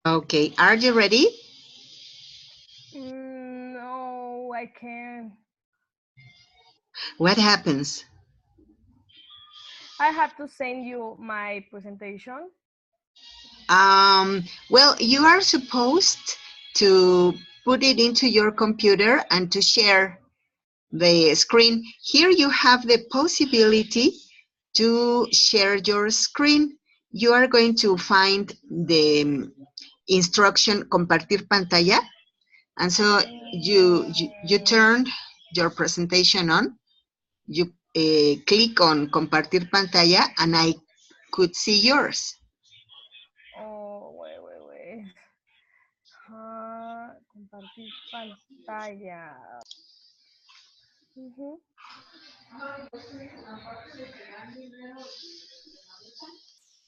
Okay, are you ready? No, I can't. What happens? I have to send you my presentation. Well, you are supposed to put it into your computer and to share the screen. Here you have the possibility to share your screen. You are going to find the instruction compartir pantalla, and so you Mm, turn your presentation on. You click on compartir pantalla, and I could see yours. oh, wait. Compartir pantalla. Ujú.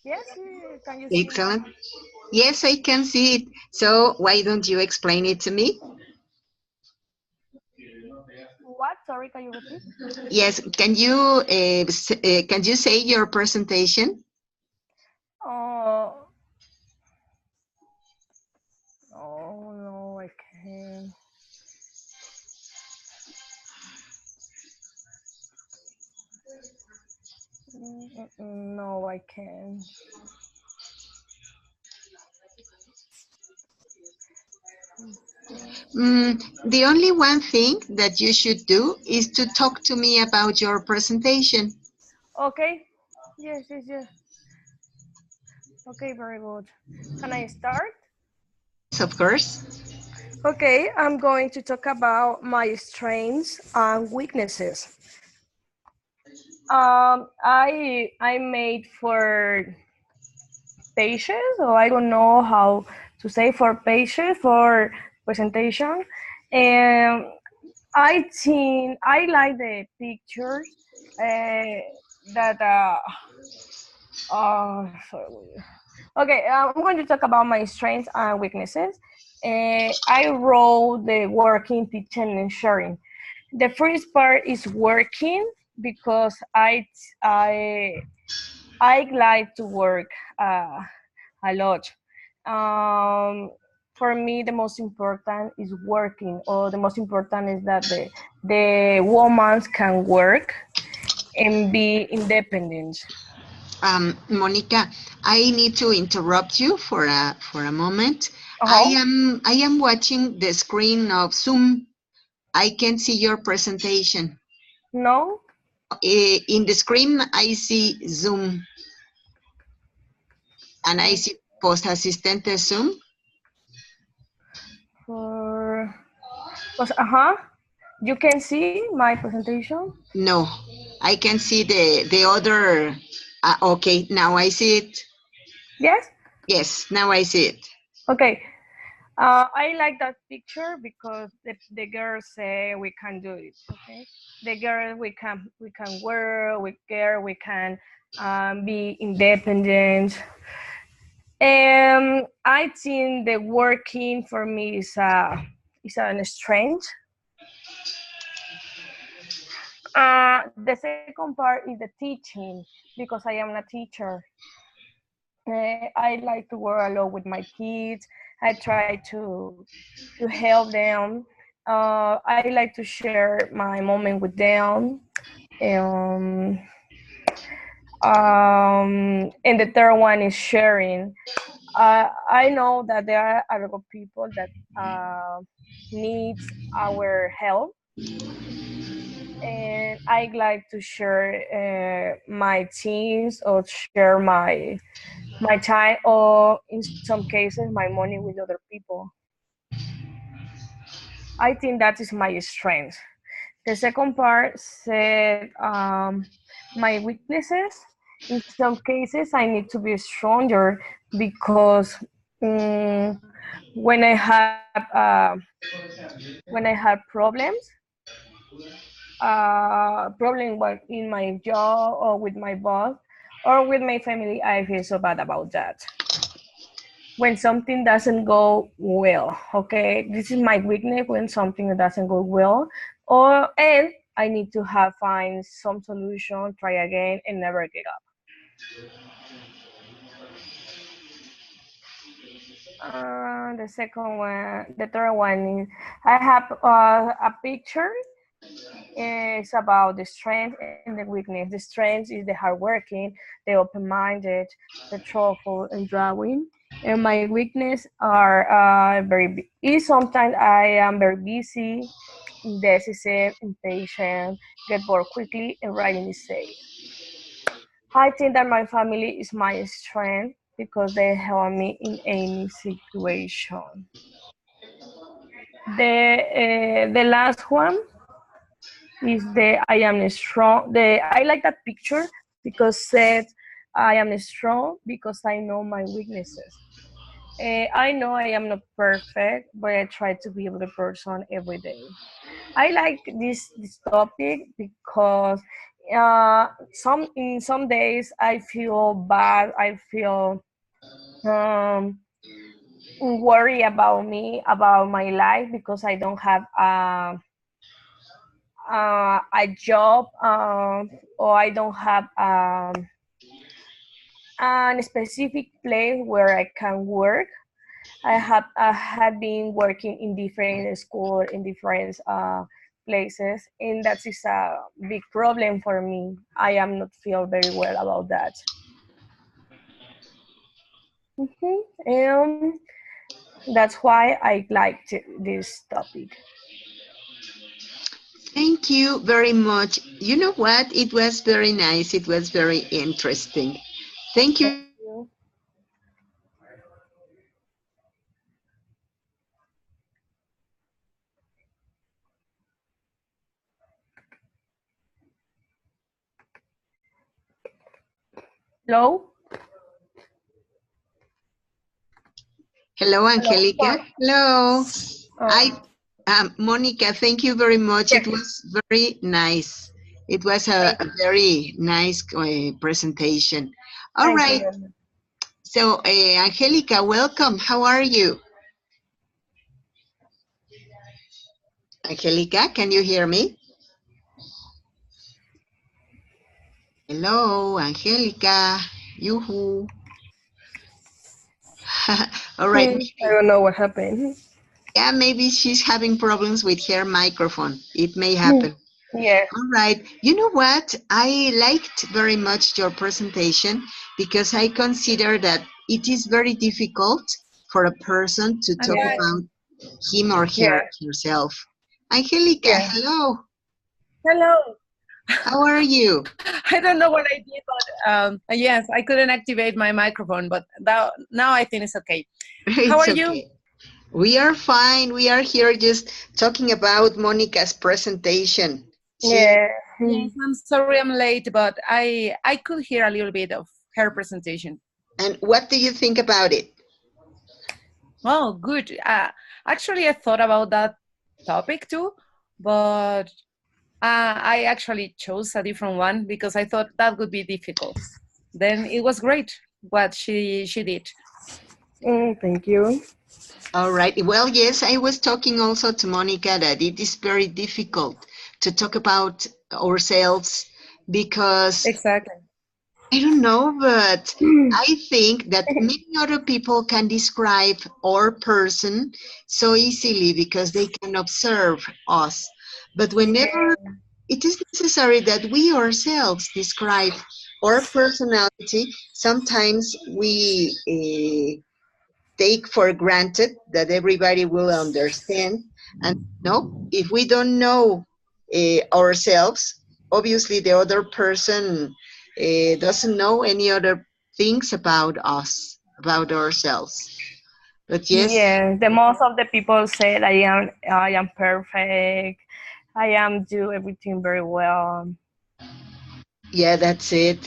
Yes, can you see my Excellent. Yes, I can see it. So why don't you explain it to me? what? Sorry, can you repeat? Yes, can you say your presentation? Oh, no, I can't. No, I can't. The only one thing that you should do is to talk to me about your presentation. Okay. Yes. Okay, very good. Can I start? Yes, of course. Okay, I'm going to talk about my strengths and weaknesses. I made for pages, or I don't know how to say for pages for presentation, and I think I like the pictures that sorry. Okay, I'm going to talk about my strengths and weaknesses. I wrote the working, teaching, and sharing. The first part is working because I I like to work a lot. Um, for me, the most important is working, or the most important is that the women can work and be independent. Monica, I need to interrupt you for a moment. Uh-huh. I am watching the screen of Zoom. I can see your presentation. No. In the screen, I see Zoom, and I Uh, see Post Asistente Zoom. for uh-huh. You can see my presentation. No, I can see the other. Okay, now I see it. Yes. Yes, now I see it. Okay. I like that picture because the girls say we can do it. Okay, the girls we can work, we can be independent, and I think the working for me is a strength. The second part is the teaching because I am a teacher. I like to work a lot with my kids. I try to help them. I like to share my moment with them. Um, and the third one is sharing. I know that there are a lot of people that needs our help, and I like to share my teams or share my time, or in some cases my money with other people. I think that is my strength. The second part said my weaknesses. In some cases, I need to be stronger because um, when I have problems, in my job or with my boss or with my family, I feel so bad about that. When something doesn't go well, okay, this is my weakness when something doesn't go well, and I need to have find some solution, try again, and never give up. The second one, the third one is I have a picture. It's about the strength and the weakness. The strength is the hardworking, the open-minded, the thoughtful, and drawing. And my weakness are is sometimes I am very busy, indecisive, impatient, get bored quickly, and writing mistakes. I think that my family is my strength because they help me in any situation. The last one is the I am strong. The I like that picture because said I am strong because I know my weaknesses. I know I am not perfect, but I try to be a better person every day. I like this topic because some days I feel bad. I feel um, worry about me, about my life because I don't have a job, or I don't have a specific place where I can work. I had been working in different schools in different places, and that is a big problem for me. I am not feel very well about that. And that's why I liked this topic. Thank you very much. You know what? It was very nice. It was very interesting. Thank you Thank very much. you. Hello. Hello, Hello. Angelica. Sorry. Hello. I, Um, Monica, thank you very much. It yes. was very nice. It was Thank a very nice presentation. All thank you right. very much. So, Angelica, welcome. How are you? Angelica, can you hear me? Hello, Angelica. Yoo-hoo. All right. I don't know what happened. Yeah, maybe she's having problems with her microphone. It may happen. Yes. All right. You know what? I liked very much your presentation because I consider that it is very difficult for a person to talk Yeah. about him or Yeah. herself. Angelica, Yeah. hello. Hello. How are you? I don't know what I did, but yes, I couldn't activate my microphone, but now I think it's okay. How It's are you? okay. We are fine. We are here just talking about Monica's presentation. She Yeah. Yes, I'm sorry I'm late, but I could hear a little bit of her presentation. and what do you think about it? Oh, good. Actually, I thought about that topic too, but I actually chose a different one because I thought that would be difficult. Then it was great what she did. Thank you. All right. Well, yes, I was talking also to Monica that it is very difficult to talk about ourselves because Exactly. I don't know, but I think that many other people can describe our person so easily because they can observe us. But whenever Yeah. it is necessary that we ourselves describe our personality, sometimes we take for granted that everybody will understand. And no, if we don't know ourselves, obviously the other person doesn't know any other things about us, about ourselves. But yes, Yeah. The most of the people said I am perfect. I am do everything very well. yeah, that's it.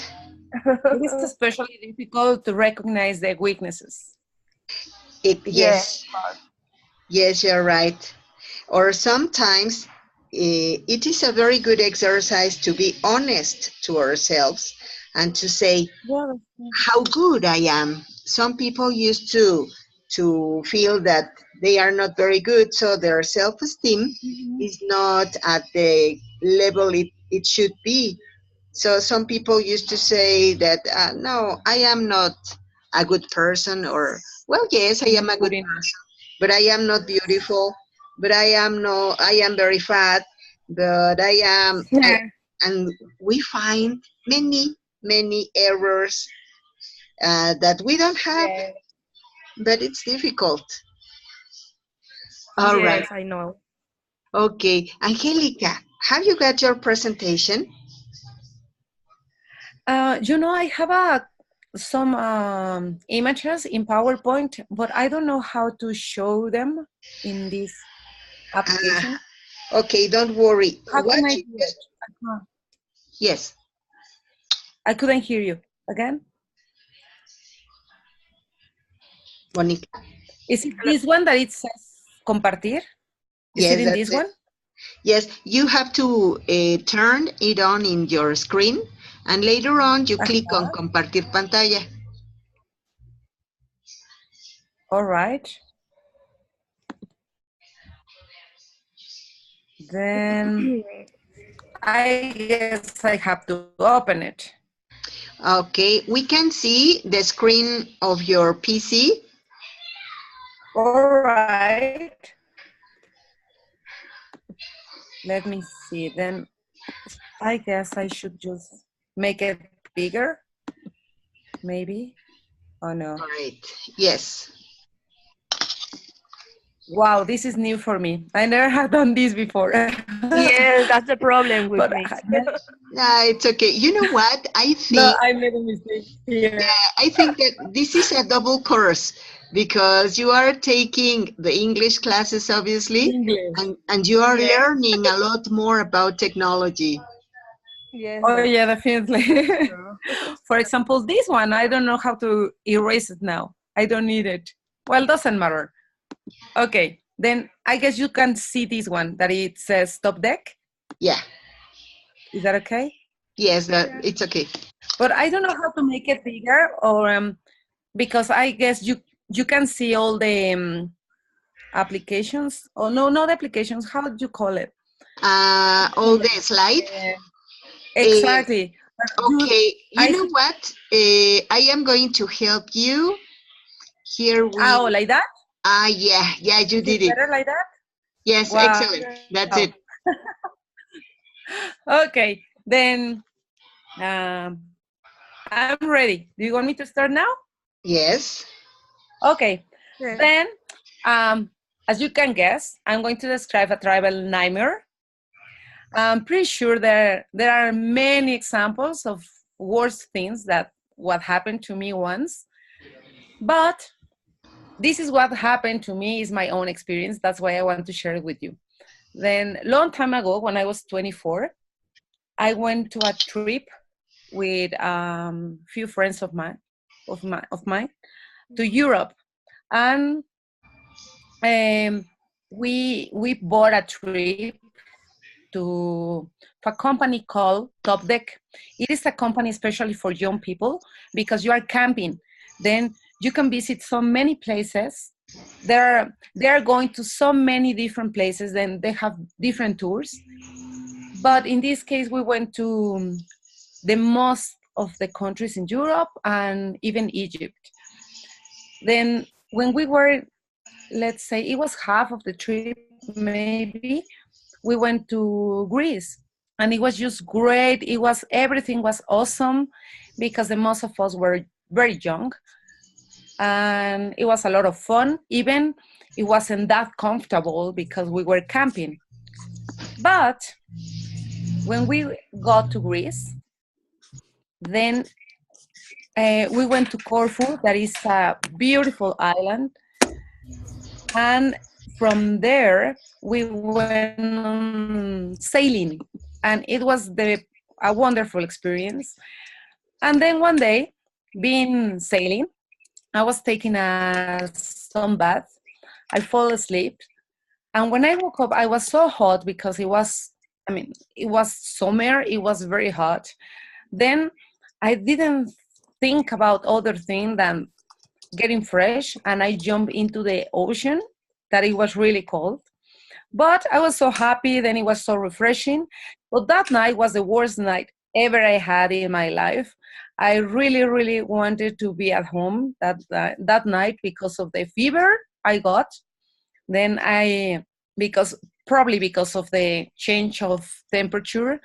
It is especially difficult to recognize the weaknesses. Yeah. Yes, yes, you're right. Or sometimes it is a very good exercise to be honest to ourselves and to say, Yeah. how good I am. Some people used to feel that they are not very good, so their self-esteem Mhm. is not at the level it should be. So some people used to say that no, I am not. a good person, or, well, yes, I am a good Good enough. person, but I am not beautiful, but I am very fat, but and we find many errors that we don't have, Yes, but it's difficult. All right. yes, I know. Okay. Angelica, have you got your presentation? I have some images in PowerPoint, but I don't know how to show them in this Uh, application. okay, don't worry. How can What I you do just, it? Uh-huh. yes. I couldn't hear you again. Monica. Is it this one that it says compartir? Is it Yes, in that's this it. one? Yes, you have to turn it on in your screen, and later on you click on Uh-huh. compartir pantalla. All right. Then I guess I have to open it. Okay, we can see the screen of your PC. All right. Let me see. Then I guess I should just make it bigger, maybe. Oh no. All right. Yes. Wow, this is new for me. I never have done this before. Yes, that's the problem with But me. It's okay. You know what? no, I made a mistake here. I think that this is a double course because you are taking the English classes, obviously, English. and you are Yes, learning a lot more about technology. yes, Oh that's yeah, definitely. true. For example, this one, I don't know how to erase it now. I don't need it. Well, doesn't matter. Okay, then I guess you can see this one that it says top deck. Yeah. Is that okay? Yes, that Yes. it's okay. But I don't know how to make it bigger, or because I guess you can see all the applications. Oh no, not applications. How do you call it? All the slide. Uh, Uh, exactly. But okay. You I know see. what? I am going to help you. Here Oh, we. like that? Yeah, you Is it did it. better like that? Yes, Wow. excellent. That's it. Okay, then um, I'm ready. Do you want me to start now? Yes. Okay, Yes. then as you can guess, I'm going to describe a travel nightmare. I'm pretty sure there are many examples of worse things that what happened to me once, but this is what happened to me is my own experience. That's why I want to share it with you. Then long time ago, when I was 24, I went to a trip with few friends of mine to Europe, and we bought a trip to a company called Top Deck. It is a company especially for young people because you are camping. Then you can visit so many places. They are going to so many different places. Then they have different tours. But in this case, we went to the most of the countries in Europe and even Egypt. Then when we were, let's say, it was half of the trip, maybe we went to Greece, and it was just great. Everything was awesome because the most of us were very young, and it was a lot of fun. Even it wasn't that comfortable because we were camping. But when we got to Greece, then we went to Corfu, that is a beautiful island, and from there we went sailing, and it was a wonderful experience. And then one day, being sailing, I was taking a sunbath. I fall asleep, and when I woke up, I was so hot because it was summer. It was very hot. Then I didn't think about other thing than getting fresh, and I jumped into the ocean. That it was really cold, but I was so happy. Then it was so refreshing. But that night was the worst night ever I had in my life. I really, really wanted to be at home that night because of the fever I got. Then probably because of the change of temperature,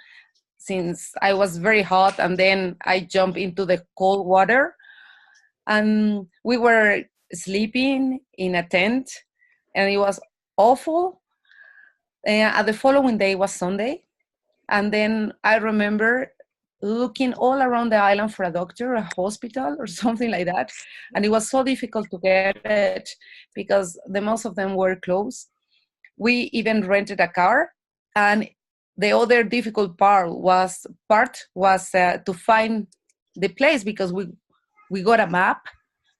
since I was very hot and then I jumped into the cold water, and we were sleeping in a tent, and it was awful. The following day was Sunday, and then I remember looking all around the island for a doctor, a hospital, or something like that. And it was so difficult to get it because the most of them were closed. We even rented a car. And the other difficult part was to find the place, because we got a map,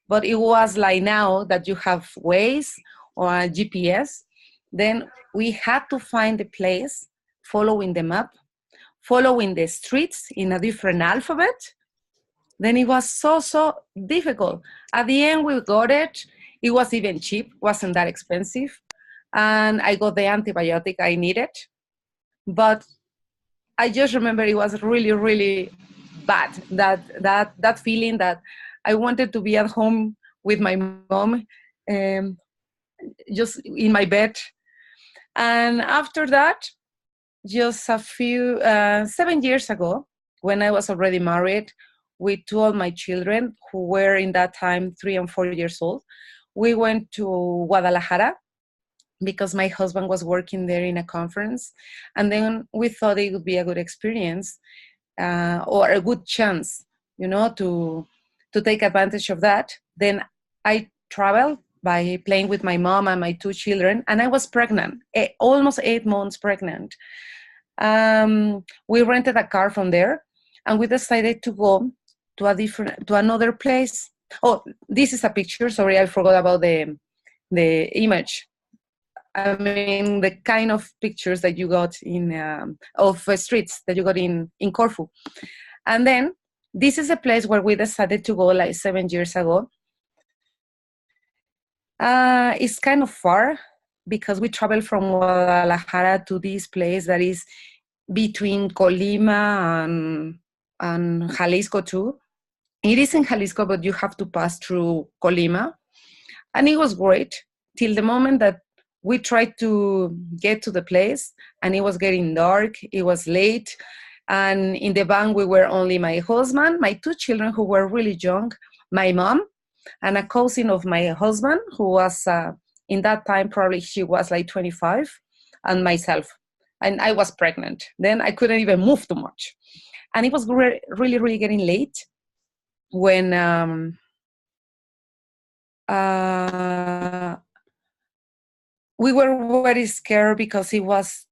but it was like now that you have Waze or a GPS. Then we had to find the place following the map, following the streets in a different alphabet. Then it was so difficult. At the end, we got it. It was even cheap, wasn't that expensive. And I got the antibiotic I needed. But I just remember it was really, really bad, that feeling that I wanted to be at home with my mom, just in my bed. And after that, just 7 years ago, when I was already married with two of my children, who were in that time 3 and 4 years old, we went to Guadalajara because my husband was working there in a conference. And then we thought it would be a good experience, or a good chance, to take advantage of that. Then I traveled by playing with my mom and my two children, and I was pregnant, almost 8 months pregnant. We rented a car from there, and we decided to go to another place. Oh, this is a picture. Sorry, I forgot about the image. I mean, the kind of pictures that you got of streets that you got in Corfu. And then this is a place where we decided to go like 7 years ago. It's kind of far because we traveled from Guadalajara to this place that is between Colima and Jalisco too. It is in Jalisco, but you have to pass through Colima. And it was great till the moment that we tried to get to the place, and it was getting dark, it was late, and in the van we were only my husband, my two children who were really young, my mom, and a cousin of my husband who was, in that time, probably she was like 25, and myself. And I was pregnant. Then I couldn't even move too much. And it was really, really getting late when we were very scared because it was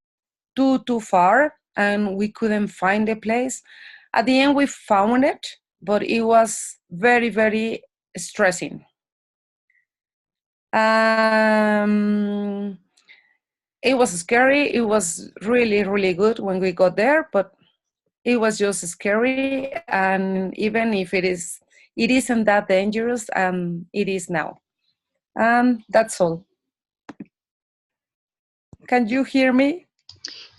too far and we couldn't find the place. At the end, we found it, but it was very, very stressing. It was scary. It was really, really good when we got there, but it was just scary. And even if it isn't that dangerous, it is now. That's all. Can you hear me?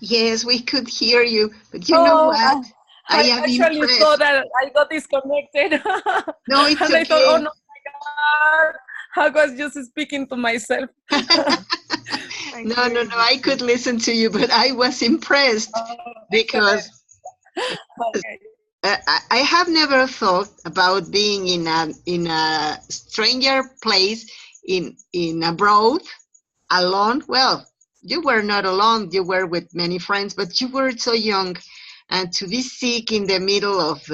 Yes, we could hear you, but you know what? I am actually impressed. Thought that I got disconnected. No, it's and okay. I thought, oh no, my God, I was just speaking to myself. No, I could listen to you, but I was impressed because I have never thought about being in a stranger place in abroad alone. Well, you were not alone, you were with many friends, but you were so young, and to be sick in the middle of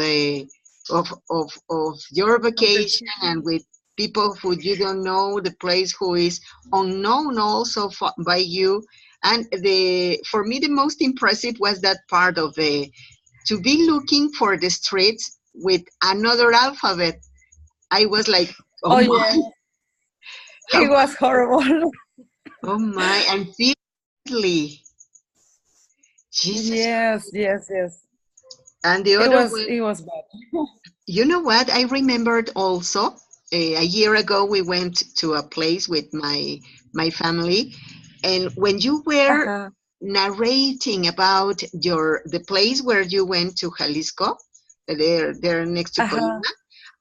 your vacation and with people who you don't know, the place who is unknown also by you. And for me the most impressive was that part of to be looking for the streets with another alphabet. I was like, oh my. Yeah. It was horrible. Oh my, and physically. Jesus. Yes. And the other one, it was bad. You know what? I remembered also a year ago we went to a place with my family, and when you were narrating about the place where you went to Jalisco, there next to Colima.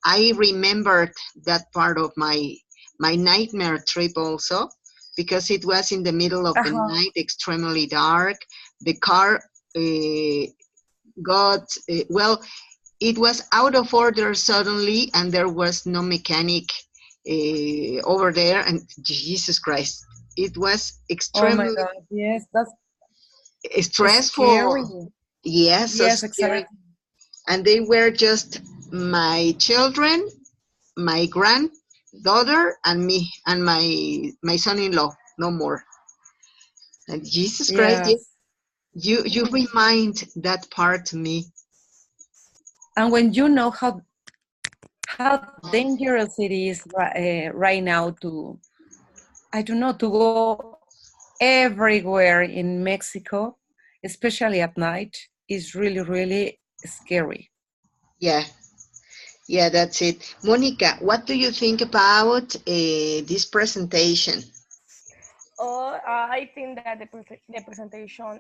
I remembered that part of my nightmare trip also, because it was in the middle of the night, extremely dark. The car got well. It was out of order suddenly, and there was no mechanic over there. And Jesus Christ, it was extremely Oh my God! Yes, that's stressful. scary. Yes, so Yes, scary. exactly. And they were just my children, my granddaughter, and me, and my son-in-law. No more. And Jesus Christ, Yes. you remind that part to me. And when you know how dangerous it is right now to, I don't know, to go everywhere in Mexico, especially at night, is really, really scary. Yeah, yeah, that's it. Monica, what do you think about this presentation? I think that the presentation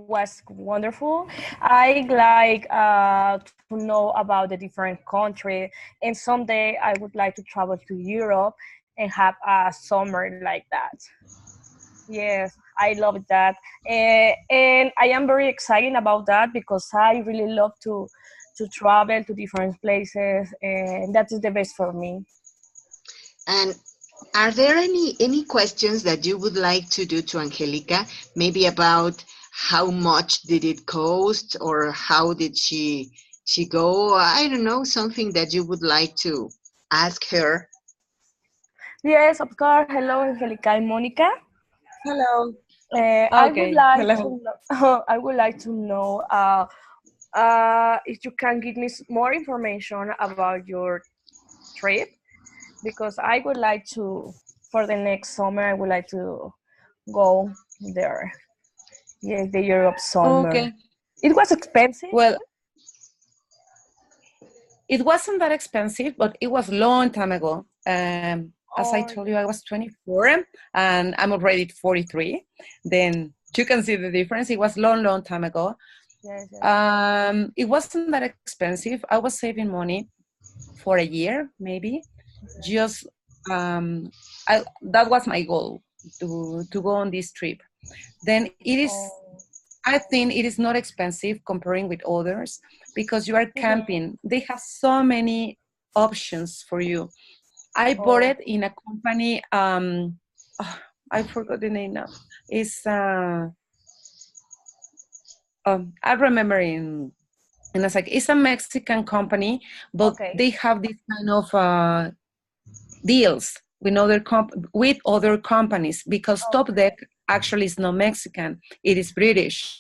was wonderful. I like to know about the different countries, and someday I would like to travel to Europe and have a summer like that. Yes, I love that, and I am very excited about that because I really love to travel to different places, and that is the best for me. And are there any questions that you would like to do to Angelica? Maybe about how much did it cost, or how did she go? I don't know, something that you would like to ask her. Yes, of course. Hello, Angelica and Monica. Hello. I would Okay. like Hello. to I would like to know if you can give me more information about your trip, because I would like to, for the next summer, I would like to go there. Yes, the Europe summer. Okay. It was expensive. Well, it wasn't that expensive, but it was long time ago. As I Oh, told you, I was 24 and I'm already 43. Then you can see the difference. It was long, long time ago. yes, yes. It wasn't that expensive. I was saving money for a year, maybe. Just that was my goal, to go on this trip. Then it is. Oh, I think it is not expensive comparing with others because you are mhm. camping. They have so many options for you. I bought Oh, it in a company. Oh, I forgot the name now. It's I remember in it's like it's a Mexican company, but okay. they have this kind of deals with with other companies, because Top Okay. Deck actually is not Mexican; it is British.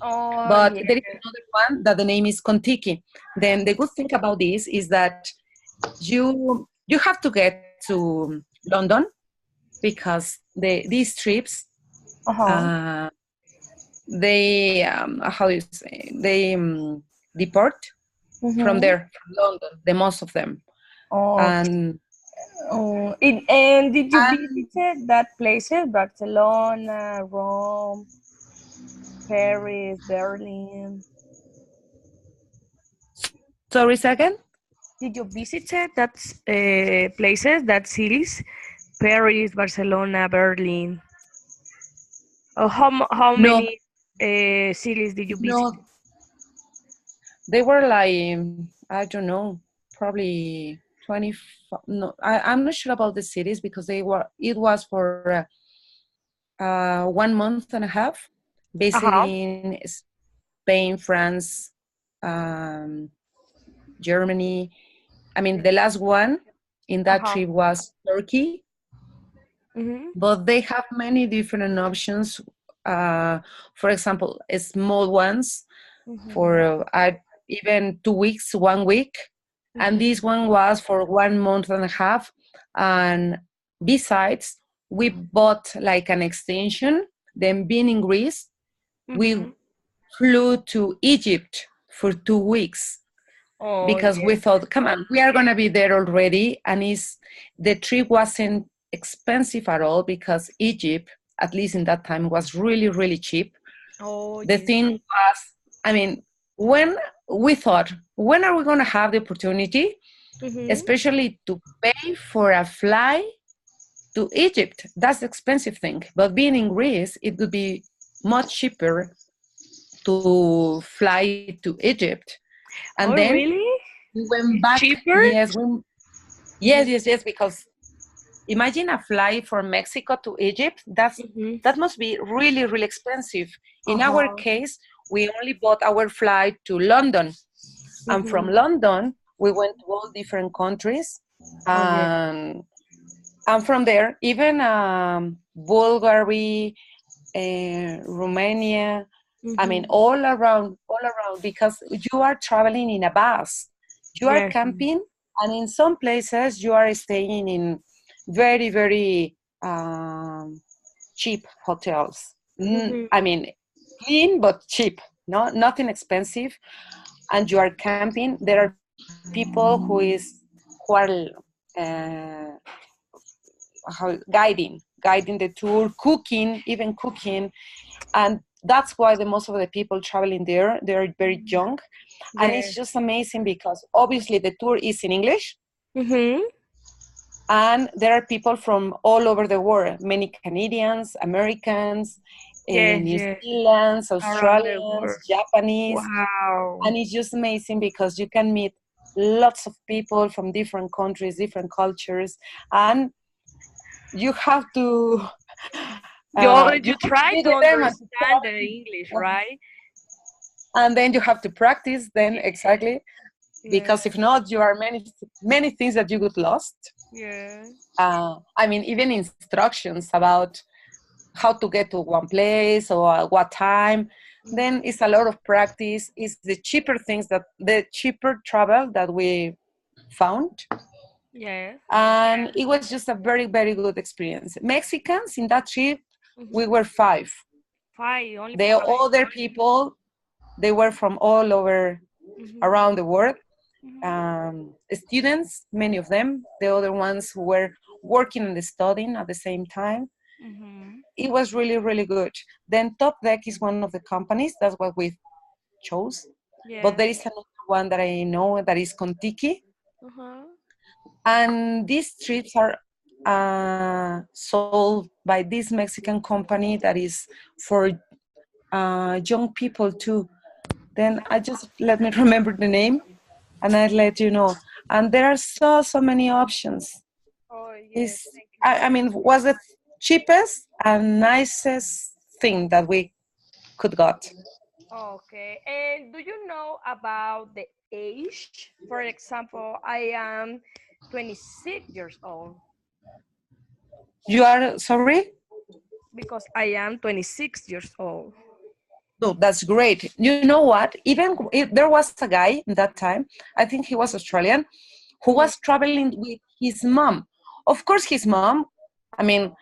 Oh, But yeah. there is another one that the name is Contiki. Then the good thing about this is that you have to get to London, because these trips Uh-huh. uh, they how do you say, they depart from Mm-hmm. there, from London, the most of them. Okay. And Oh, and did you and visit that places? Barcelona, Rome, Paris, Berlin. sorry, second. Did you visit that places, that cities? Paris, Barcelona, Berlin. How No, many cities did you visit? no, they were like, I don't know, probably 20. No, I'm not sure about the cities, because it was for 1 month and a half, Uh-huh. visiting Spain, France, um, Germany. I mean, the last one in that Uh-huh. trip was Turkey, Mm-hmm. but they have many different options. Uh, for example, small ones Mm-hmm. for even 2 weeks, 1 week. And Mm-hmm. this one was for 1 month and a half. And besides, we bought like an extension. Then, being in Greece, we Mm-hmm. flew to Egypt for 2 weeks, Oh, because we yeah. thought, come on, we are going to be there already. And the trip wasn't expensive at all, because Egypt, at least in that time, was really, really cheap. Oh, The yeah. thing was, I mean, when we thought, when are we going to have the opportunity, Mm-hmm. especially to pay for a flight to Egypt? That's the expensive thing. But being in Greece, it would be much cheaper to fly to Egypt. And Oh, then really? we went It's back. cheaper? Yes, Mm-hmm. yes, because imagine a flight from Mexico to Egypt. Mm-hmm. That must be really, really expensive. In our Uh-huh. case, we only bought our flight to London. And from Mm-hmm. London, we went to all different countries. Oh, yeah. And from there, even Bulgaria, Romania, I mean, Mm-hmm. all around, because you are traveling in a bus, you are Yes. camping, and in some places you are staying in very, very cheap hotels. Mm-hmm. I mean, clean but cheap, no, nothing expensive. And you are camping. There are people who are uh, guiding the tour, cooking, even cooking. And that's why the most of the people traveling there, they're very young. And it's Yes. just amazing because obviously the tour is in English, Mm-hmm. and there are people from all over the world, many Canadians, Americans, Yes, New yes. Zealanders, Around the world. Australians, Japanese. Wow. And it's just amazing because you can meet lots of people from different countries, different cultures, and you have to You try be to with them and to understand the English, talk, right? and then you have to practice then exactly, Yeah. because if not, you are many things that you got lost. Yeah. I mean, even instructions about how to get to one place or at what time. Then it's a lot of practice. It's the cheaper travel that we found. Yes. And it was just a very, very good experience. Mexicans in that trip, we Mm-hmm. were 5. Five, only The five. other people, they were from all over Mm-hmm. around the world. Mm-hmm. Students, many of them, the other ones who were working and studying at the same time. Mm-hmm. It was really, really good. Then Top Deck is one of the companies. That's what we chose. But Yes. there is another one that I know that is Contiki. Uh-huh. And these trips are sold by this Mexican company that is for young people too. Then I just let me remember the name and I'll let you know. And there are so many options. Oh, yes. Is Thank you I very mean, was the cheapest and nicest thing that we could got. much. Okay. And do you know about the age? For example, I am 26 years old You are sorry? because I am 26 years old. No, that's great. You know what? Even if there was a guy in that time, I think he was Australian, who Mhm. was traveling with his mom. Of course, his mom, I mean,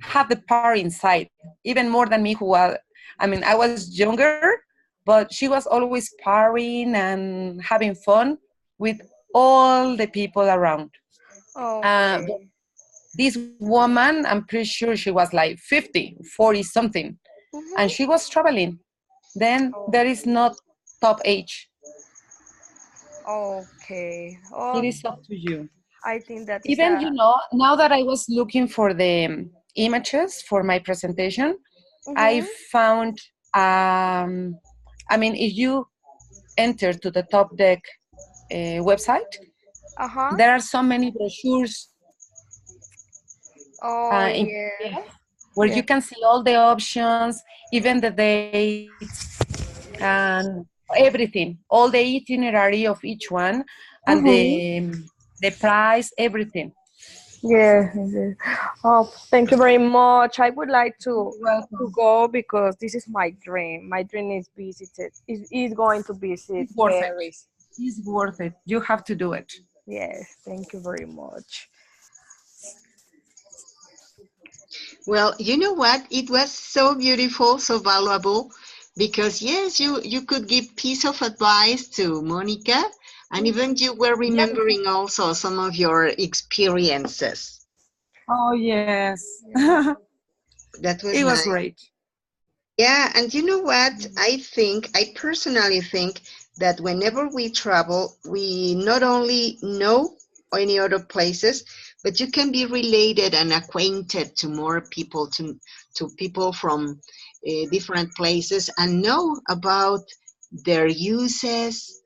had the power inside, even more than me, I was younger, but she was always partying and having fun with all the people around. But Okay. this woman, I'm pretty sure she was like 50, 40 something, and Mm-hmm. she was traveling. Then there is not top age. Okay. It Oh, is up to you. I think that is Even, a. now that I was looking for the images for my presentation, I Mm-hmm. found, if you enter to the Top Deck website, Uh-huh. there are so many brochures Oh, in yeah. PDF where Yeah. you can see all the options, even the dates, and everything, all the itinerary of each one, and Mm-hmm. the price, everything. Yeah. Yeah. Oh, thank you very much. I would like to You're welcome. go because this is my dream. My dream is going to visit It's worth it. Paris. It's worth it. You have to do it. Yes. Thank you very much. Well, you know what? It was so beautiful, so valuable, because yes, you could give piece of advice to Monica, and even you were Yeah. remembering also some of your experiences. Oh, yes. Yeah. That was It was nice. great. Yeah, and you know what? I personally think that whenever we travel, we not only know any other places, but you can be related and acquainted to more people, to people from different places, and know about their uses,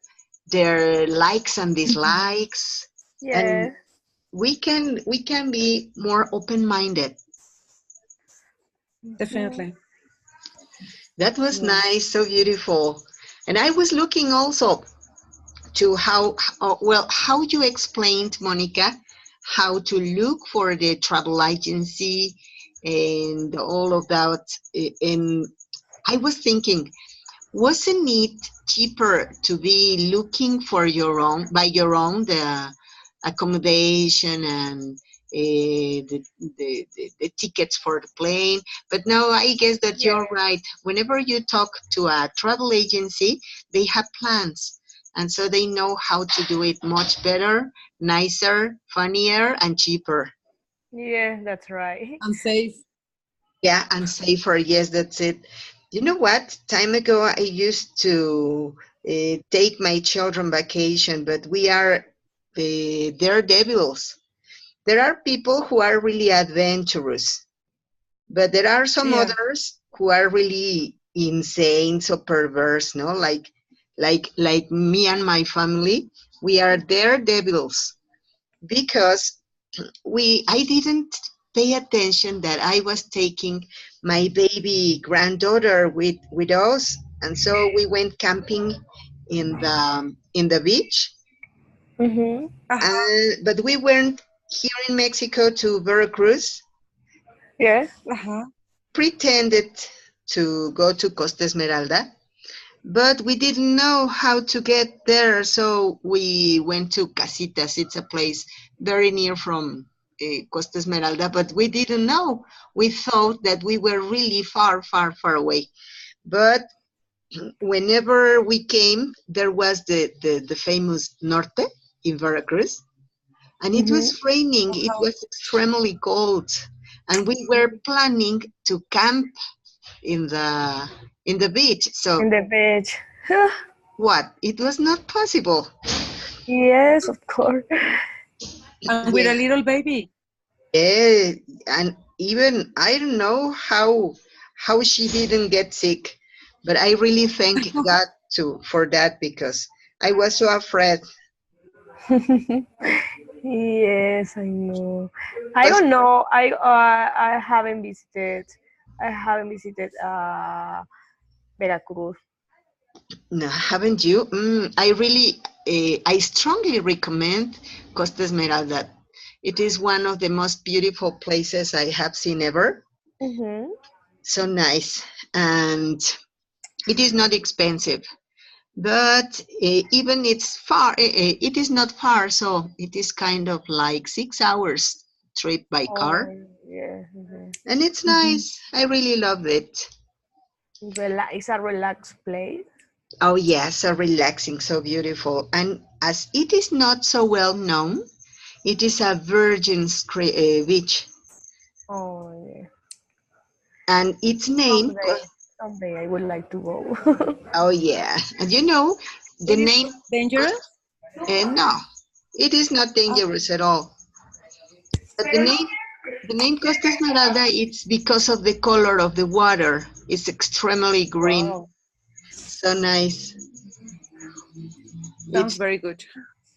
their likes and dislikes, Yeah. and we can be more open-minded. Definitely. That was Yeah. nice, so beautiful. And I was looking also to how you explained, Monica, how to look for the travel agency and all of that. And I was thinking, wasn't it cheaper to be looking for by your own the accommodation and the tickets for the plane? But no, I guess that Yeah. you're right. Whenever you talk to a travel agency, they have plans. And so they know how to do it much better, nicer, funnier, and cheaper. Yeah, that's right. And safe. Yeah, and safer. Yes, that's it. You know what? Time ago, I used to take my children vacation, but we are daredevils. There are people who are really adventurous, but there are some Yeah. others who are really insane, so perverse, no? Like me and my family, we are daredevils because I didn't pay attention that I was taking my baby granddaughter with us, and so we went camping in the beach. Mm-hmm. Uh-huh. But we went here in Mexico to Veracruz, Yeah. Uh-huh. pretended to go to Costa Esmeralda, but we didn't know how to get there, so we went to Casitas. It's a place very near from Costa Esmeralda, but we didn't know. We thought that we were really far, far, far away. But whenever we came, there was the famous Norte in Veracruz, and it Mm-hmm. was raining. It Uh-huh. was extremely cold, and we were planning to camp in the beach. In So the beach. what? It was not possible. Yes, of course. And with Yeah, a little baby. yeah, and even I don't know how she didn't get sick, but I really thank God for that because I was so afraid. Yes, I know. I Was don't know. I haven't visited. I haven't visited Veracruz. no, haven't you? I strongly recommend Costa Esmeralda. It is one of the most beautiful places I have seen ever. Mm-hmm. So nice, and it is not expensive. But even it's far, it is not far, so it is kind of like 6 hours trip by car, Oh, yeah. Mhm. and it's Mhm. nice. I really love it. It's a relaxed place. Oh yes, so relaxing, so beautiful, and as it is not so well known, it is a beach, Oh, yeah. and its name. Someday I would like to go. Oh yeah, and the It is name. dangerous? No, it is not Oh, dangerous at all. But the name Costa Esmeralda, it's because of the color of the water. It's extremely green. wow. So nice. Sounds It's very good.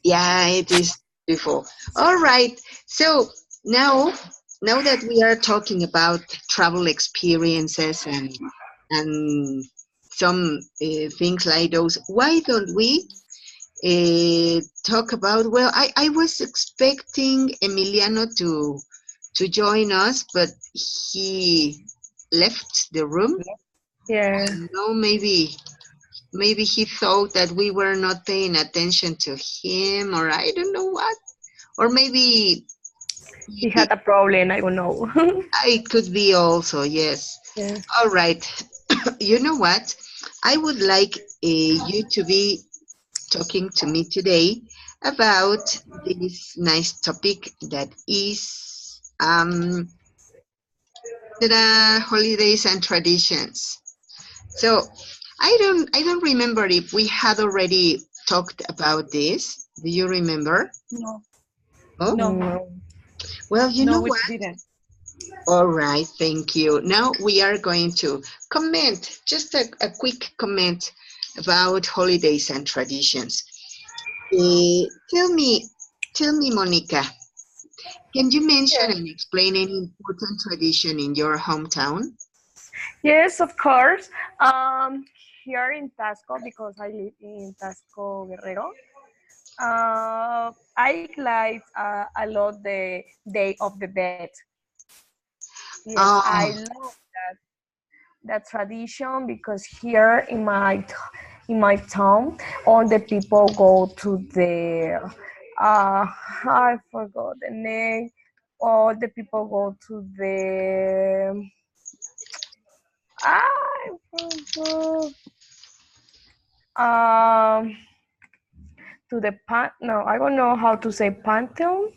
Yeah, it is beautiful. All right. So now now that we are talking about travel experiences and some things like those, why don't we talk about, well, I was expecting Emiliano to join us, but he left the room. Yeah, No, maybe he thought that we were not paying attention to him, or I don't know what. Or maybe he had a problem. I don't know. it could be also, yes. Yeah. All right. You know what? I would like you to be talking to me today about this nice topic that is the holidays and traditions. So I don't remember if we had already talked about this. Do you remember? No, Oh, no, No. well, you no, know we what? didn't. All right, thank you. Now we are going to comment, just a quick comment about holidays and traditions. Tell me, Monica, can you mention and explain any important tradition in your hometown? Yes, of course. Here in Tasco, because I live in Tasco, Guerrero, I like a lot the Day of the Dead. Yes, I Oh, love that tradition because here in my town, all the people go to the I forgot the name. All the people go to the I forgot um to the no, I don't know how to say pantheon.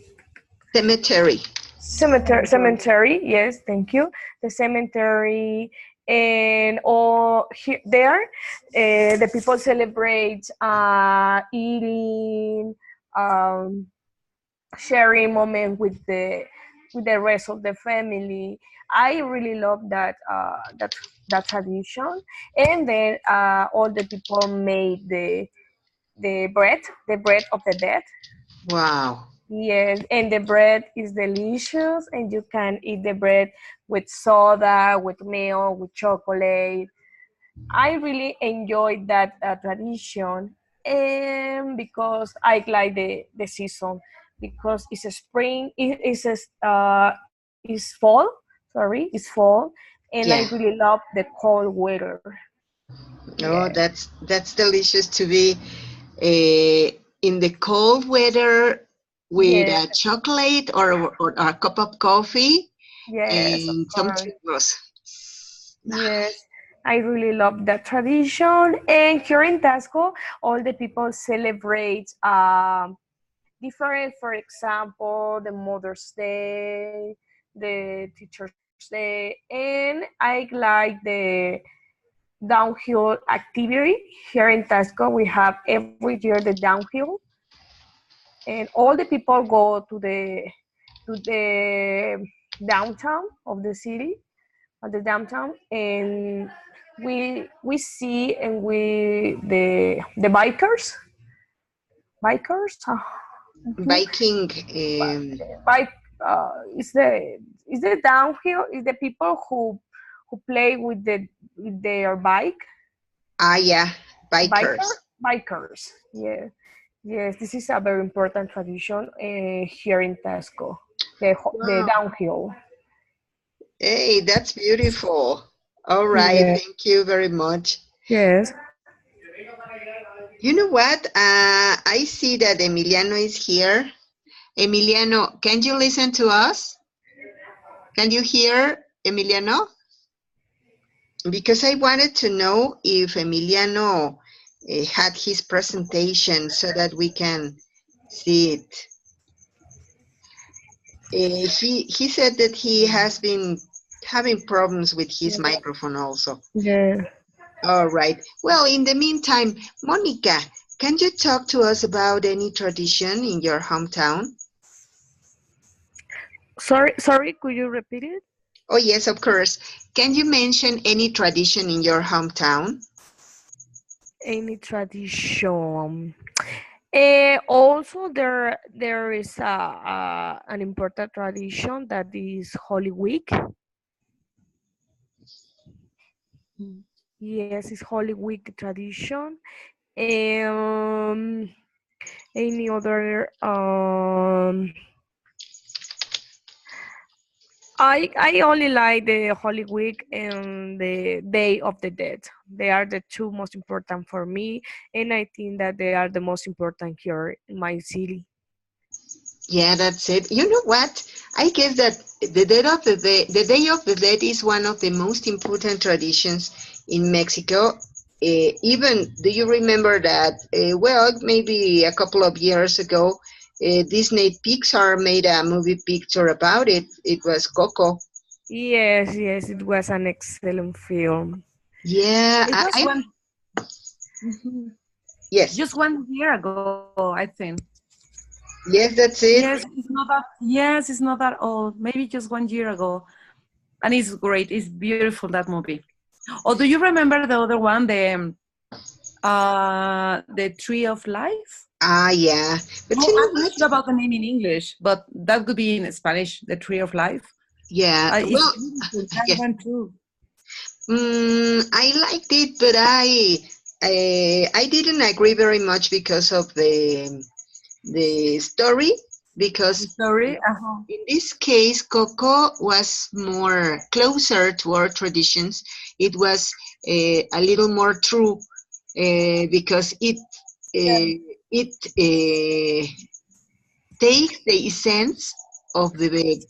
cemetery. Cemetery, yes, thank you. The cemetery, and all there, the people celebrate eating, um, sharing moment with the rest of the family. I really love that tradition. And then all the people made the bread of the dead. Wow. Yes, and the bread is delicious, and you can eat the bread with soda, with milk, with chocolate. I really enjoyed that tradition, and because I like the season, because it's a spring, it's fall. Sorry, it's fall, and I Yeah. really love the cold weather. Oh, Yeah. that's delicious to be in the cold weather with Yes, a chocolate or a cup of coffee yes, of and course. something else. Yes, I really love that tradition. And here in Tasco, all the people celebrate different, for example, the Mother's Day, the Teacher's Day, and I like the downhill activity. Here in Tasco, we have every year the downhill, and all the people go to the downtown of the city at the downtown, and we see and we the bikers mhm. Biking. Bike is the downhill is the people who play with their bike, Yeah, bikers. bikers, yeah. Yes, this is a very important tradition here in Tasco, the Wow. downhill. Hey, that's beautiful. All right, Yeah. thank you very much. Yes. You know what? I see that Emiliano is here. Emiliano, can you listen to us? Can you hear Emiliano? Because I wanted to know if Emiliano had his presentation so that we can see it. He said that he has been having problems with his microphone also. Yeah. All right. Well, in the meantime, Monica, can you talk to us about any tradition in your hometown? Sorry, could you repeat it? Oh, yes, of course. Can you mention any tradition in your hometown? Any tradition? Also, there is an important tradition that is Holy Week. Yes, it's Holy Week tradition. Um, any other I only like the Holy Week and the Day of the Dead. They are the two most important for me, and I think that they are the most important here in my city. Yeah, that's it. You know what? I guess that the Day of the Dead is one of the most important traditions in Mexico. Even, do you remember that? Well, maybe a couple of years ago, Disney Pixar made a movie picture about it. It was Coco. Yes, yes, it was an excellent film. Yeah, It was I one. Mhm. Yes. Just 1 year ago, I think. Yes, that's it. Yes, it's not that old. Maybe just 1 year ago. And it's great. It's beautiful, that movie. Oh, do you remember the other one, the Tree of Life? Ah, yeah. But Oh, you I'm know not what? sure about the name in English, but that could be in Spanish, the Tree of Life. Yeah. It's Well, beautiful, that yes. one too. I liked it, but I didn't agree very much because of the story. The Because story? Uh-huh. in this case, Coco was more closer to our traditions. It was a little more true because it takes the essence of the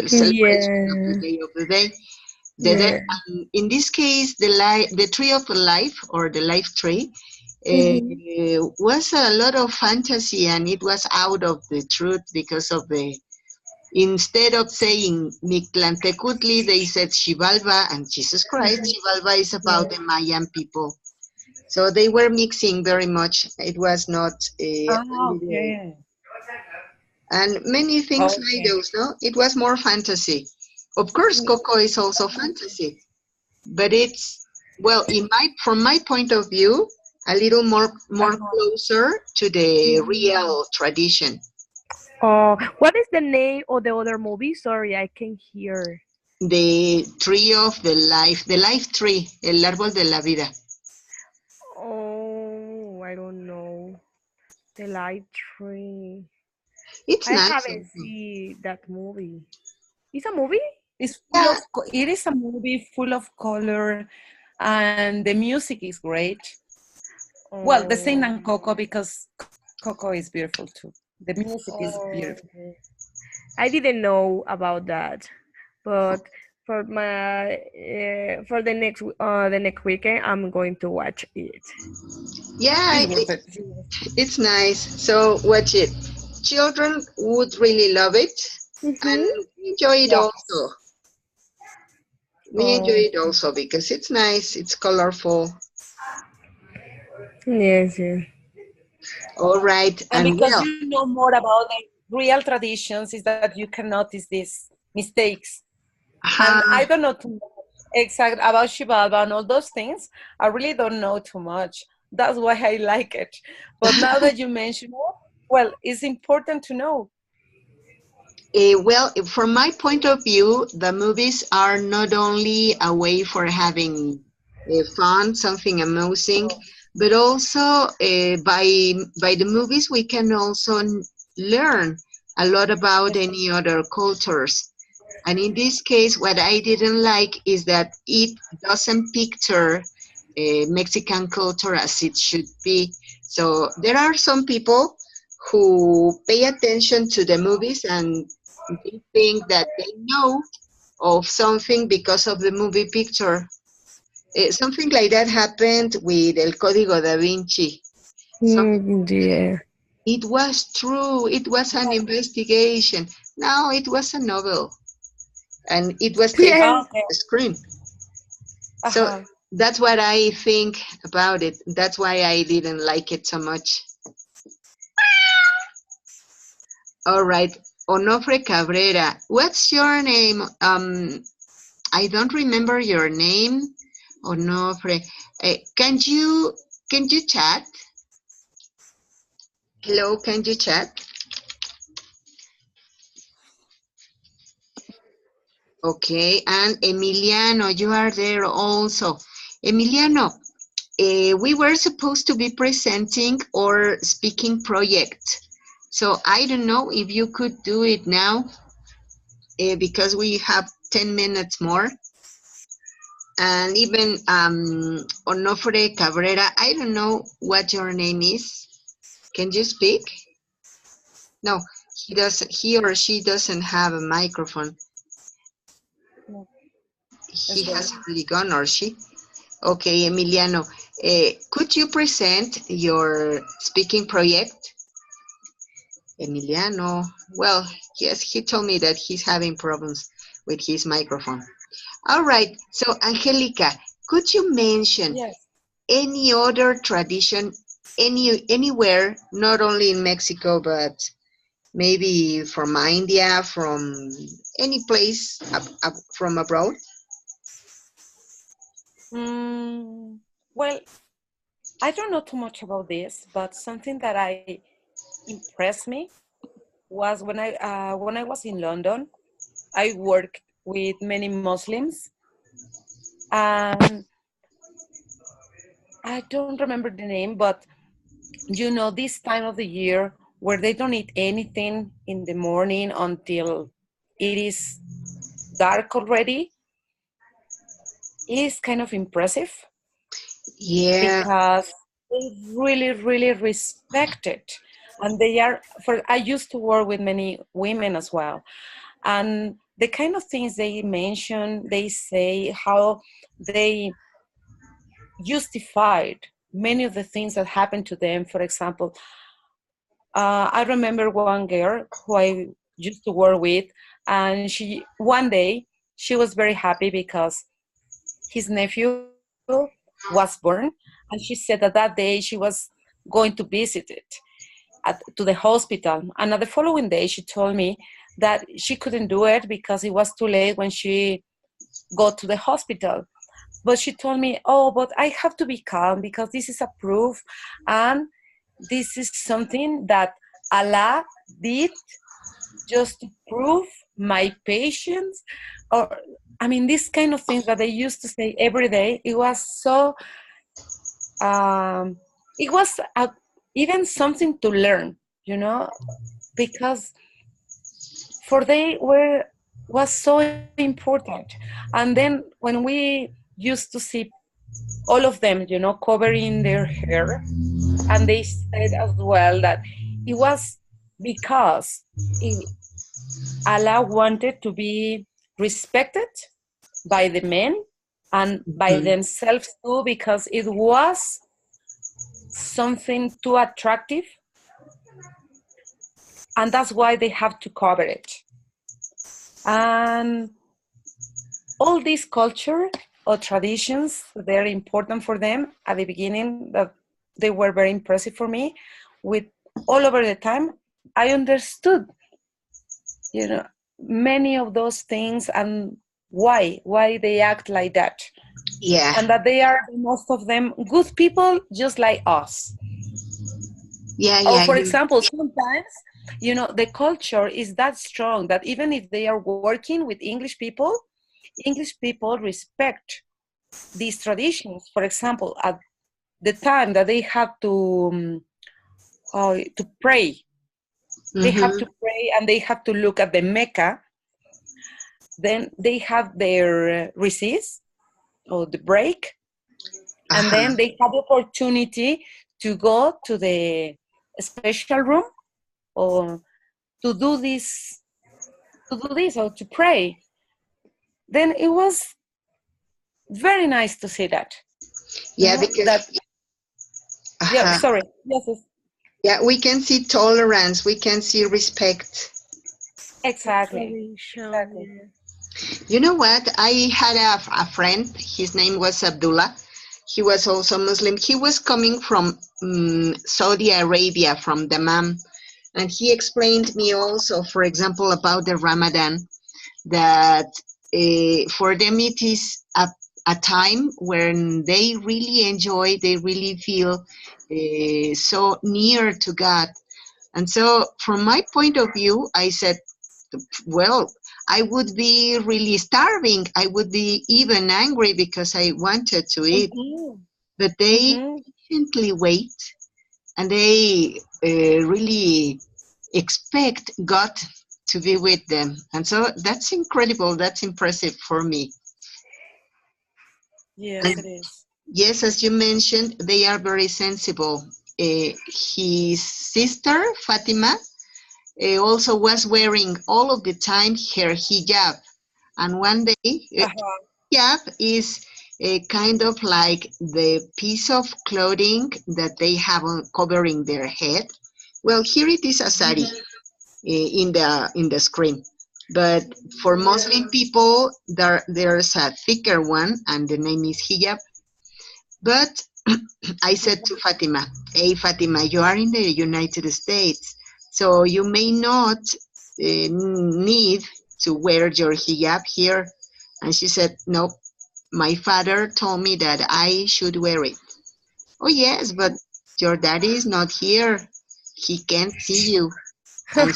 celebration of the Yeah, day of the day. yeah. In this case, the tree of life or the life tree Mm-hmm. was a lot of fantasy, and it was out of the truth because of the instead of saying Mictlantecutli, they said Xibalba and Jesus Christ. Xibalba is about the Mayan people. So they were mixing very much. It was not a Ah, little, okay. and many things like Okay. those, no? It was more fantasy. Of course, Coco is also fantasy, but it's, well, from my point of view, a little more Uh-huh. closer to the Mhm. real tradition. Oh, what is the name of the other movie? Sorry, I can hear. The tree of the life tree, el árbol de la vida. Oh, I don't know. The Light Tree. It's I nice haven't also. seen that movie. It's a movie? Yeah, It is a movie full of color, and the music is great. Well, the same Oh, than Coco, because Coco is beautiful too. The music is beautiful. oh, okay. I didn't know about that, but for the next weekend, I'm going to watch it. yeah, It's worth it. it's nice. So watch it. Children would really love it, and Mm-hmm. we enjoy it also. Yes. We enjoy Oh, it also because it's nice. It's colorful. yes, yes. All right, And and because well, you know more about the real traditions, is that you can notice these mistakes. And I uh, don't know too much exact about Shivalba and all those things. I really don't know too much. That's why I like it. But now that you mention it, well, it's important to know. well, from my point of view, the movies are not only a way for having fun, something amusing, but also by the movies we can also learn a lot about any other cultures. And in this case, what I didn't like is that it doesn't picture Mexican culture as it should be. So there are some people who pay attention to the movies and they think that they know of something because of the movie picture. Something like that happened with El Código da Vinci. Something Yeah. it was true. It was an investigation. No, it was a novel, and it was taken Yes. on Okay. the screen. So Uh-huh. that's what I think about it. That's why I didn't like it so much. All right, Onofre Cabrera. What's your name? I don't remember your name, Onofre. Can you chat? Hello, can you chat? Okay, and Emiliano, you are there also. Emiliano, we were supposed to be presenting our speaking project. So I don't know if you could do it now because we have 10 minutes more. And even Onofre Cabrera, I don't know what your name is. Can you speak? No, he or she doesn't have a microphone. No, He it's has good. already gone, or she? Okay, Emiliano, could you present your speaking project? Emiliano, well, yes, he told me that he's having problems with his microphone. All right, so Angelica, could you mention Yes. any other tradition anywhere, not only in Mexico, but maybe from India, from any place from abroad? Well, I don't know too much about this, but something that I impressed me was when I was in London. I worked with many Muslims, and I don't remember the name, but this time of the year where they don't eat anything in the morning until it is dark already is kind of impressive Yeah. because they really, really respect it. And I used to work with many women as well. And the kind of things they mention, they say how they justified many of the things that happened to them. For example, I remember one girl who I used to work with, and one day she was very happy because his nephew was born, and she said that day she was going to visit it to the hospital. And the following day, she told me that she couldn't do it because it was too late when she got to the hospital. But she told me, oh, but I have to be calm because this is a proof, and this is something that Allah did just to prove my patience. Or, I mean, these kind of things that they used to say every day, it was so, it was even something to learn, because for they was so important. And then when we used to see all of them, covering their hair, and they said as well that it was because Allah wanted to be respected by the men and by Mhm. themselves too, because it was something too attractive, and that's why they have to cover it. And all these culture or traditions, they're important for them at the beginning, that they were very impressive for me. With all over the time, I understood, many of those things and why they act like that. Yeah. And that they are, most of them, good people just like us. Yeah, Or yeah. for example, sometimes, the culture is that strong that even if they are working with English people respect these traditions. For example, at the time that they have to pray, they have to Mm-hmm. pray and they have to look at the Mecca. Then they have their recess or the break, and Uh-huh. then they have the opportunity to go to the special room or to do this or to pray. Then it was very nice to see that. Yeah, That, because yeah, uh-huh. sorry. Yes, Yeah, we can see tolerance, we can see respect. exactly. Tradition, Exactly. yeah. You know what? I had a friend, his name was Abdullah. He was also Muslim. He was coming from Saudi Arabia, from Dammam. And he explained me also, for example, about the Ramadan, that for them it is a time when they really enjoy, they really feel so near to God. And so, from my point of view, I said, well, I would be really starving. I would be even angry because I wanted to eat. Mm-hmm. But they Mm-hmm. patiently wait, and they really expect God to be with them. And so that's incredible. That's impressive for me. Yes, And it is. yes, as you mentioned, they are very sensible. His sister, Fatima, also was wearing all of the time her hijab. And one day, Uh-huh. hijab is a kind of like the piece of clothing that they have on covering their head. Well, here it is a sari in the screen. But for Yeah. Muslim people, there's a thicker one, and the name is hijab. But I said to Fatima, hey, Fatima, you are in the United States, so you may not need to wear your hijab here. And she said, no, my father told me that I should wear it. Oh, yes, but your daddy is not here. He can't see you. And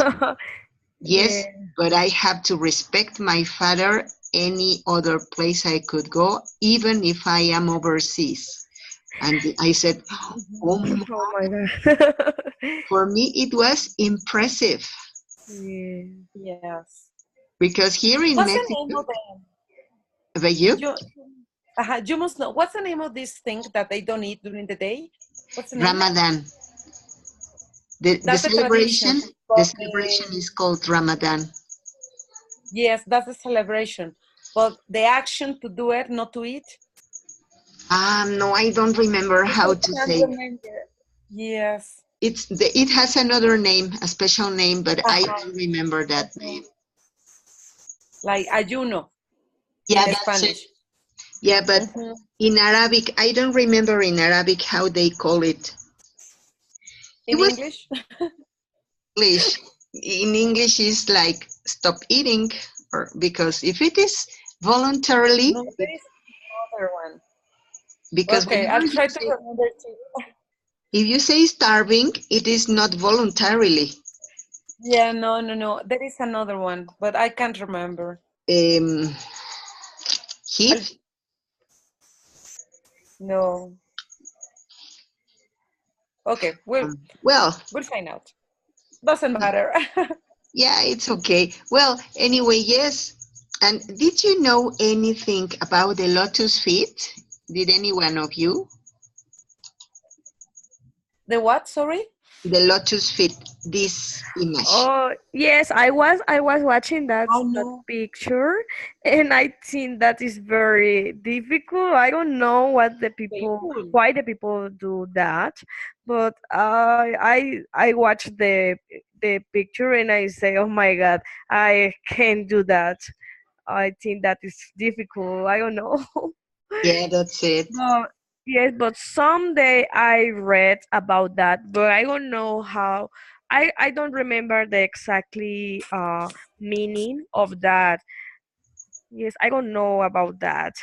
yes, Yeah. but I have to respect my father any other place I could go, even if I am overseas. And I said, oh, Oh my God. for me, it was impressive Yeah. Yes. because here in What's the name Mexico, of the, but you, you, you must know, what's the name of this thing that they don't eat during the day? What's the name? Ramadan, the That's the tradition. the But celebration is called Ramadan. yes, that's the celebration. But the action to do it, not to eat, No, I don't remember I how to can't say. remember. Yes. It has another name, a special name, but I Uh-huh. don't remember that Uh-huh. name. Like ayuno Yeah, in that's it. Spanish. Yeah, but Mhm. in Arabic, I don't remember in Arabic how they call it. It In was English? English. In English, is like stop eating, or because if it is voluntarily, No, there is another one. because Okay, whenever I'll you try to say, remember too. if you say starving, it is not voluntarily. Yeah, no. There is another one, but I can't remember. Um, I'll, heat. no. Okay, Well, we'll find out. Doesn't matter. yeah, it's okay. Well, anyway, yes. And did you know anything about the lotus feet? Did any one of you? The what? Sorry? The lotus feet, this image. Oh yes, I was watching Oh that no. picture, and I think that is very difficult. I don't know Painful. why the people do that, but I watch the picture and I say, oh my God, I can't do that. I think that is difficult. I don't know. Yeah, that's it. But yes, but someday I read about that, but I don't know how. I don't remember the exactly meaning of that. Yes, I don't know about that.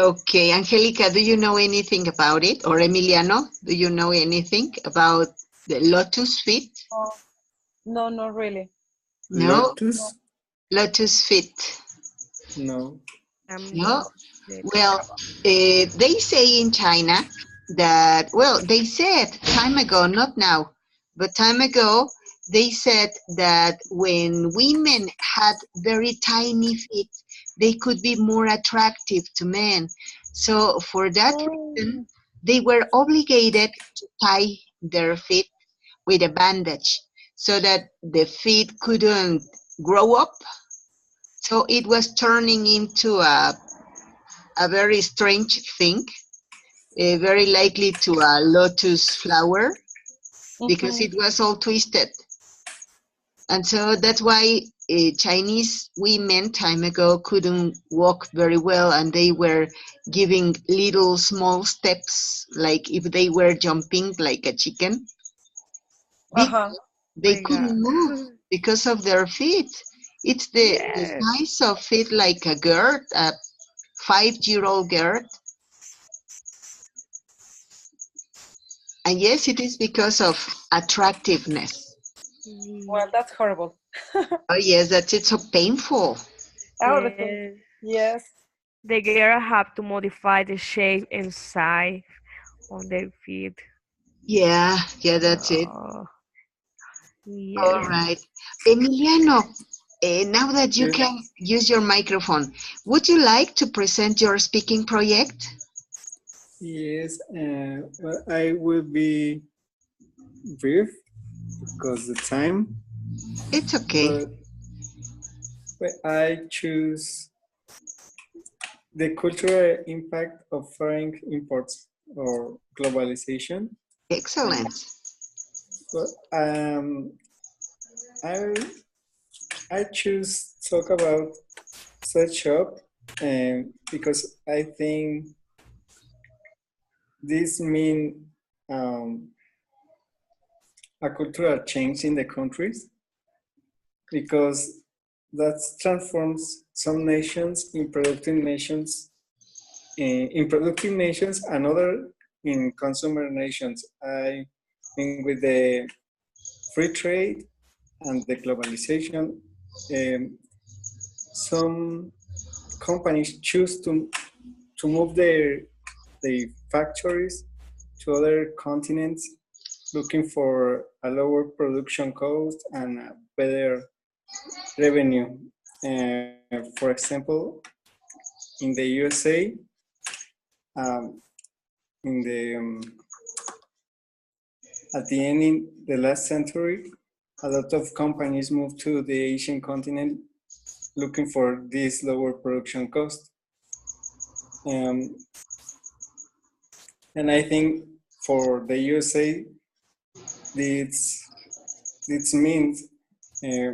Okay, Angelica, do you know anything about it? Or Emiliano, do you know anything about the lotus feet? Oh, no, not really. No, Lotus? lotus feet. No. I'm No. going to check Well, about. they say in China that, well, they said time ago, not now, but time ago, they said that when women had very tiny feet, they could be more attractive to men. So for that reason, Oh, they were obligated to tie their feet with a bandage so that the feet couldn't grow up. So it was turning into a very strange thing, very likely to a lotus flower because mhm. it was all twisted. And so that's why Chinese women time ago couldn't walk very well and they were giving little small steps like if they were jumping like a chicken Uh-huh. because they My couldn't God. move because of their feet. It's the Yes. size of feet like a girl, a 5-year-old girl. And yes, it is because of attractiveness. Well, Ye- that's horrible. Oh yes, that's it's so painful. Everything. Yes. Yes. The girl have to modify the shape and size on their feet. Yeah, yeah, that's it. Oh, All yes. right. Emiliano, now that you Yes. can use your microphone, would you like to present your speaking project? Yes. Well, I will be brief because the time, It's okay. but I choose the cultural impact of foreign imports or globalization. And Excellent. well, I I choose talk about such shop because I think this mean a cultural change in the countries because that transforms some nations in productive nations, and other in consumer nations. I think with the free trade and the globalization, some companies choose to move their factories to other continents, looking for a lower production cost and a better revenue. For example, in the USA, um, in the at the end in the last century, a lot of companies moved to the Asian continent looking for this lower production cost. Um, and I think for the USA, this means uh,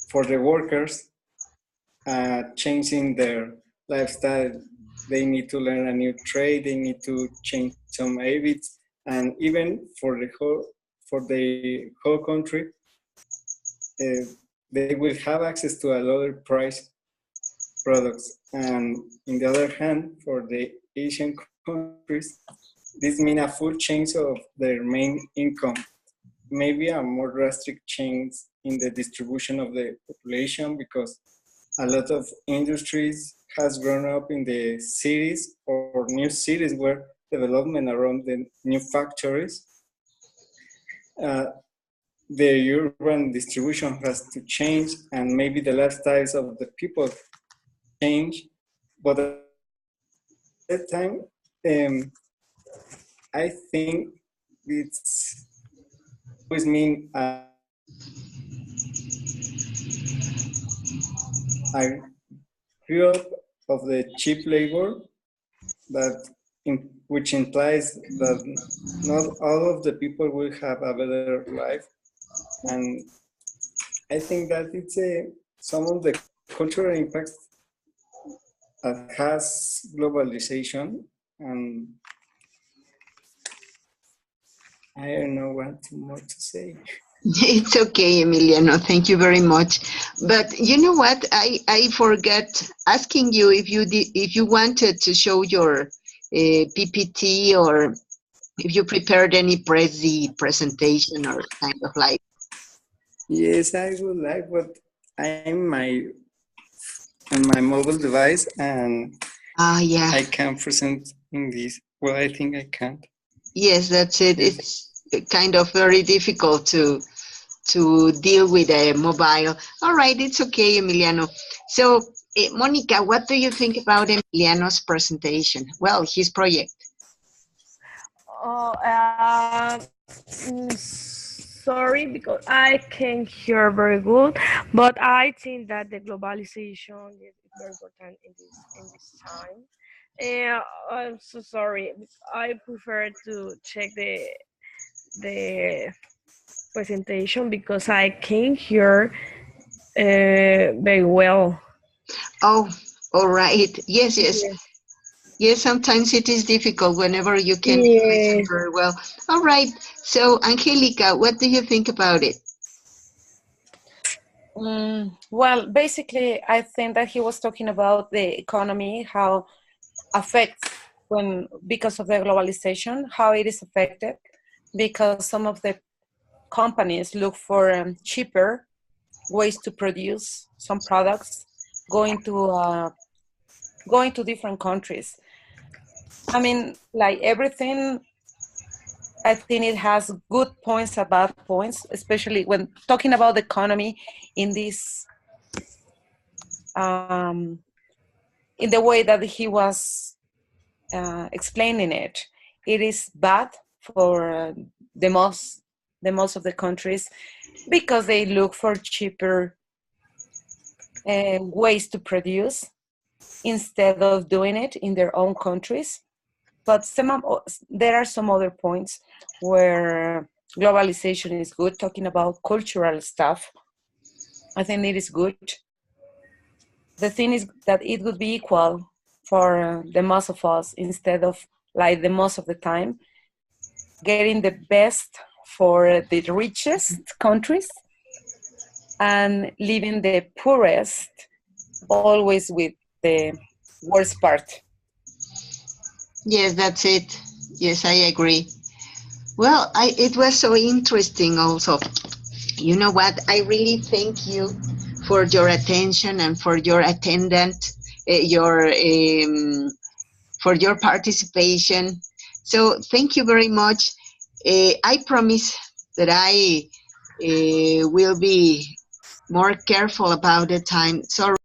for the workers changing their lifestyle. They need to learn a new trade. They need to change some habits, and even for the whole country, uh, they will have access to a lower price products. And in the other hand, for the Asian countries, this means a full change of their main income, maybe a more drastic change in the distribution of the population because a lot of industries has grown up in the cities or new cities where development around the new factories. Uh, the urban distribution has to change and maybe the lifestyles of the people change. But at that time, I think it's always mean a grew up of the cheap labor which implies that not all of the people will have a better life. And I think that it's some of the cultural impacts that has globalization, and I don't know what more to say. It's okay, Emiliano. Thank you very much. But you know what? I forgot asking you if you wanted to show your PPT or if you prepared any Prezi presentation or kind of like. Yes, I would like, but I'm on my mobile device and Yeah. I can't present in this. Well, I think I can't. Yes, that's it. It's kind of very difficult to deal with a mobile. All right, it's okay, Emiliano. So, Monica, what do you think about Emiliano's presentation? Well, his project. Oh, sorry because I can't hear very good, but I think that the globalization is very important in this time. And I'm so sorry. I prefer to check the presentation because I can't hear very well. Oh, all right. Yes, yes. Yes. Yes, sometimes it is difficult whenever you can listen Yes. very well. All right. So, Angelica, what do you think about it? Well, basically, I think that he was talking about the economy, how affects because of the globalization, how it is affected, because some of the companies look for cheaper ways to produce some products, going to different countries. I mean, like everything, I think it has good points and bad points, especially when talking about the economy in this, in the way that he was explaining it. It is bad for the most of the countries because they look for cheaper ways to produce instead of doing it in their own countries. But there are some other points where globalization is good, talking about cultural stuff. I think it is good. The thing is that it would be equal for the most of us instead of like the most of the time, getting the best for the richest countries and leaving the poorest always with the worst part. Yes, that's it. Yes, I agree. Well, it was so interesting also. You know what? I really thank you for your attention and for your attendance, for your participation. So thank you very much. I promise that I will be more careful about the time. Sorry.